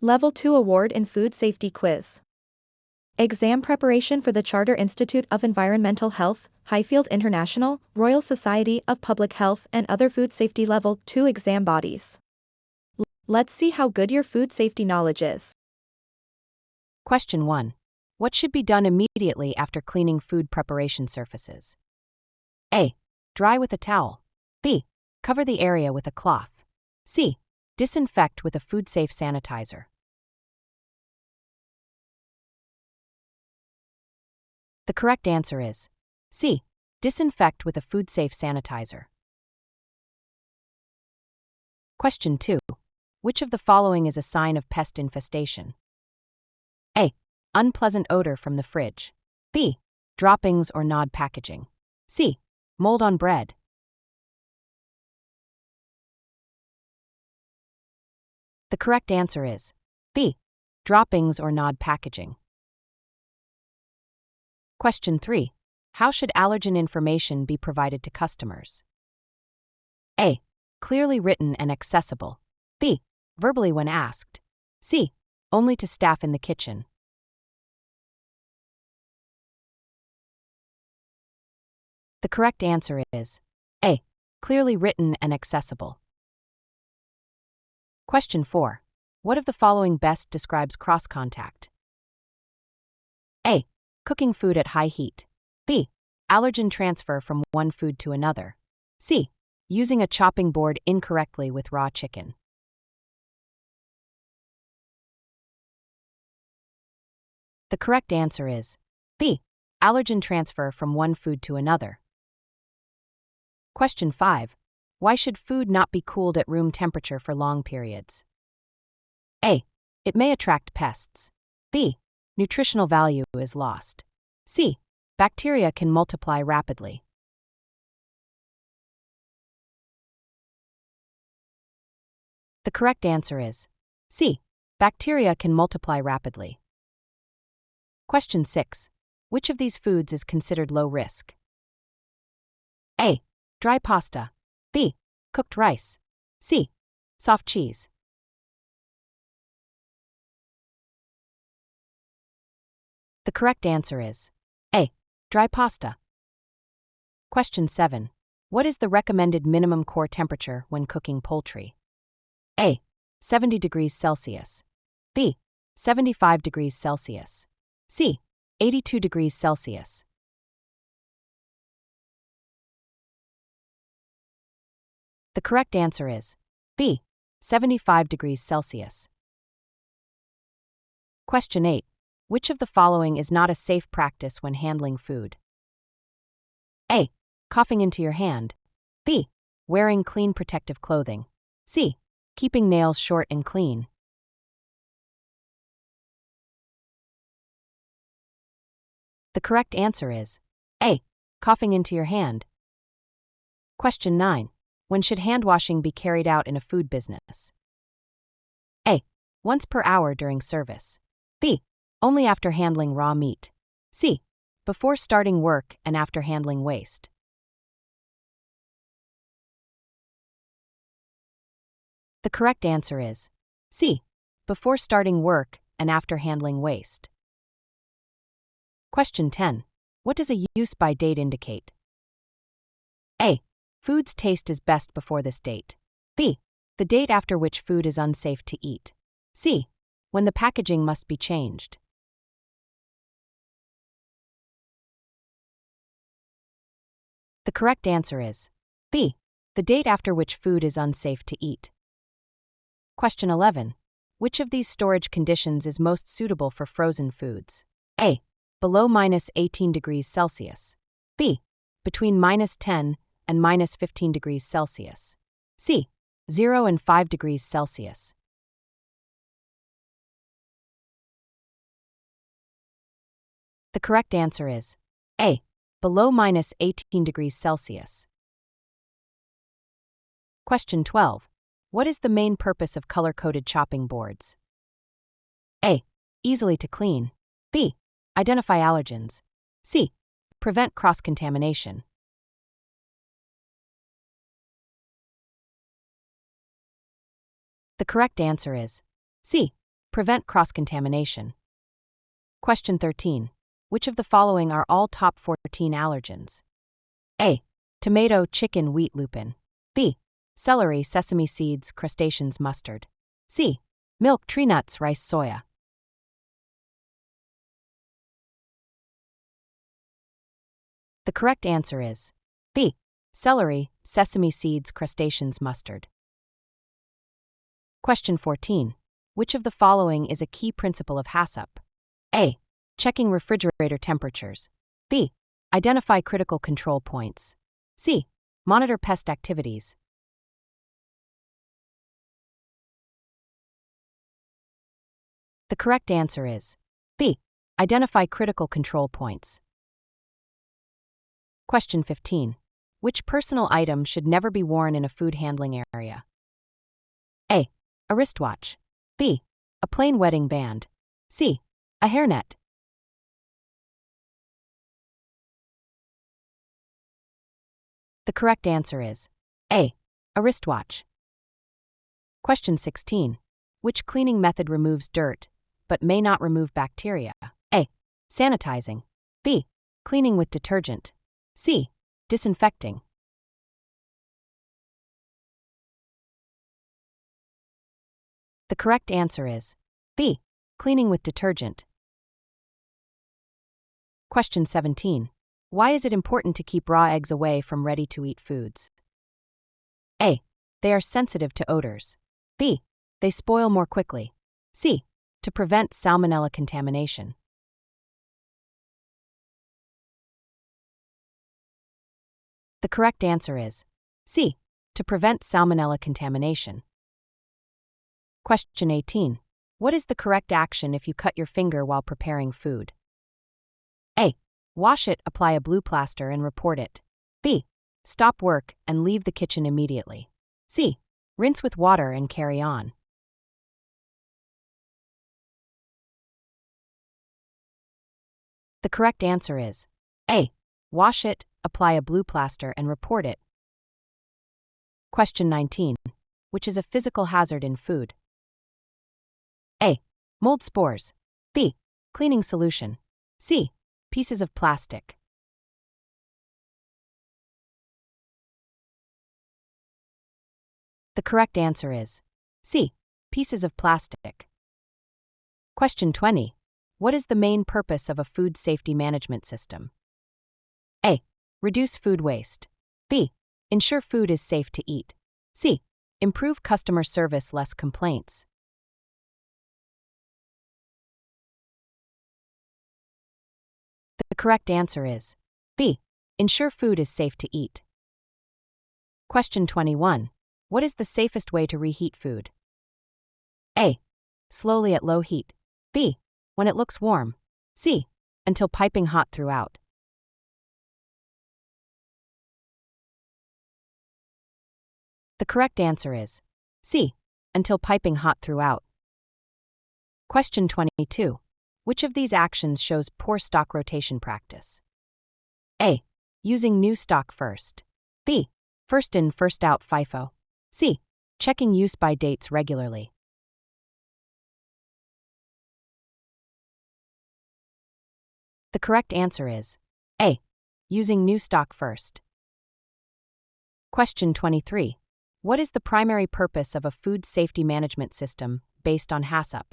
Level 2 Award in Food Safety Quiz. Exam preparation for the Charter Institute of Environmental Health, Highfield International, Royal Society of Public Health and other food safety Level 2 exam bodies. Let's see how good your food safety knowledge is. Question 1. What should be done immediately after cleaning food preparation surfaces? A. Dry with a towel. B. Cover the area with a cloth. C. Disinfect with a food-safe sanitizer. The correct answer is C. Disinfect with a food-safe sanitizer. Question 2. Which of the following is a sign of pest infestation? A. Unpleasant odor from the fridge. B. Droppings or gnawed packaging. C. Mold on bread. The correct answer is B. Droppings or gnawed packaging. Question 3. How should allergen information be provided to customers? A. Clearly written and accessible. B. Verbally when asked. C. Only to staff in the kitchen. The correct answer is A. Clearly written and accessible. Question 4. What of the following best describes cross-contact? A. Cooking food at high heat. B. Allergen transfer from one food to another. C. Using a chopping board incorrectly with raw chicken. The correct answer is B. Allergen transfer from one food to another. Question 5. Why should food not be cooled at room temperature for long periods? A. It may attract pests. B. Nutritional value is lost. C. Bacteria can multiply rapidly. The correct answer is C. Bacteria can multiply rapidly. Question 6. Which of these foods is considered low risk? A. Dry pasta. B. Cooked rice. C. Soft cheese. The correct answer is A. Dry pasta. Question 7. What is the recommended minimum core temperature when cooking poultry? A. 70 degrees Celsius. B. 75 degrees Celsius. C. 82 degrees Celsius. The correct answer is B. 75 degrees Celsius. Question 8. Which of the following is not a safe practice when handling food? A. Coughing into your hand. B. Wearing clean protective clothing. C. Keeping nails short and clean. The correct answer is A. Coughing into your hand. Question 9. When should hand washing be carried out in a food business? A. Once per hour during service. B. Only after handling raw meat. C. Before starting work and after handling waste. The correct answer is C. Before starting work and after handling waste. Question 10. What does a use-by date indicate? A. Food's taste is best before this date. B. The date after which food is unsafe to eat. C. When the packaging must be changed. The correct answer is B. The date after which food is unsafe to eat. Question 11. Which of these storage conditions is most suitable for frozen foods? A. Below -18 degrees Celsius. B. Between -10 and -15 degrees Celsius. C. 0 and 5 degrees Celsius. The correct answer is A. Below -18 degrees Celsius. Question 12. What is the main purpose of color-coded chopping boards? A. Easily to clean. B. Identify allergens. C. Prevent cross-contamination. The correct answer is C. prevent cross-contamination. Question 13. Which of the following are all top 14 allergens? A. Tomato, chicken, wheat, lupin. B. Celery, sesame seeds, crustaceans, mustard. C. Milk, tree nuts, rice, soya. The correct answer is B. Celery, sesame seeds, crustaceans, mustard. Question 14. Which of the following is a key principle of HACCP? A. Checking refrigerator temperatures. B. Identify critical control points. C. Monitor pest activities. The correct answer is B. Identify critical control points. Question 15. Which personal item should never be worn in a food handling area? A. A wristwatch. B. A plain wedding band. C. A hairnet. The correct answer is A. A wristwatch. Question 16. Which cleaning method removes dirt, but may not remove bacteria? A. Sanitizing. B. Cleaning with detergent. C. Disinfecting. The correct answer is B. Cleaning with detergent. Question 17. Why is it important to keep raw eggs away from ready-to-eat foods? A. They are sensitive to odors. B. They spoil more quickly. C. To prevent salmonella contamination. The correct answer is C. To prevent salmonella contamination. Question 18. What is the correct action if you cut your finger while preparing food? A. Wash it, apply a blue plaster, and report it. B. Stop work and leave the kitchen immediately. C. Rinse with water and carry on. The correct answer is A. Wash it, apply a blue plaster, and report it. Question 19. Which is a physical hazard in food? A. Mold spores. B. Cleaning solution. C. Pieces of plastic. The correct answer is C. Pieces of plastic. Question 20. What is the main purpose of a food safety management system? A. Reduce food waste. B. Ensure food is safe to eat. C. Improve customer service, less complaints. The correct answer is B. Ensure food is safe to eat. Question 21. What is the safest way to reheat food? A. Slowly at low heat. B. When it looks warm. C. Until piping hot throughout. The correct answer is C. Until piping hot throughout. Question 22. Which of these actions shows poor stock rotation practice? A. Using new stock first. B. First in, first out FIFO. C. Checking use-by dates regularly. The correct answer is A. Using new stock first. Question 23. What is the primary purpose of a food safety management system based on HACCP?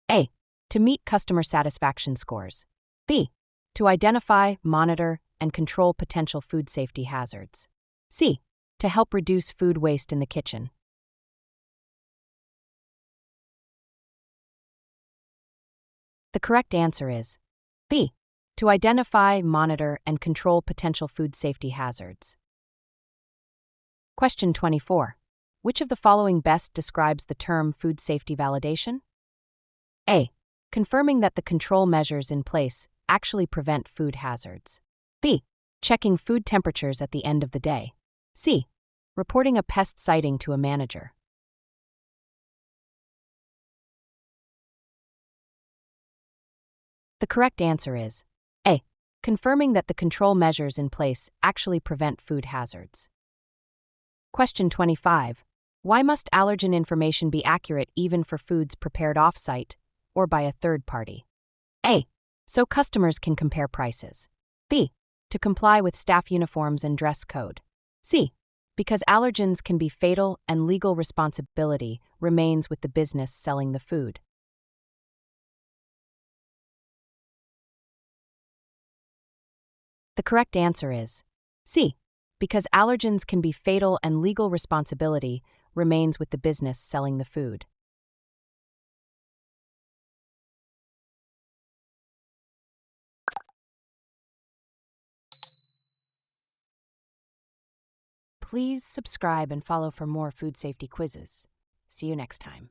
A. To meet customer satisfaction scores. B. To identify, monitor, and control potential food safety hazards. C. To help reduce food waste in the kitchen. The correct answer is B. To identify, monitor, and control potential food safety hazards. Question 24. Which of the following best describes the term food safety validation? A. Confirming that the control measures in place actually prevent food hazards. B. Checking food temperatures at the end of the day. C. Reporting a pest sighting to a manager. The correct answer is A. Confirming that the control measures in place actually prevent food hazards. Question 25. Why must allergen information be accurate even for foods prepared off-site or by a third party? A. So customers can compare prices. B. To comply with staff uniforms and dress code. C. Because allergens can be fatal and legal responsibility remains with the business selling the food. The correct answer is C. Because allergens can be fatal and legal responsibility remains with the business selling the food. Please subscribe and follow for more food safety quizzes. See you next time.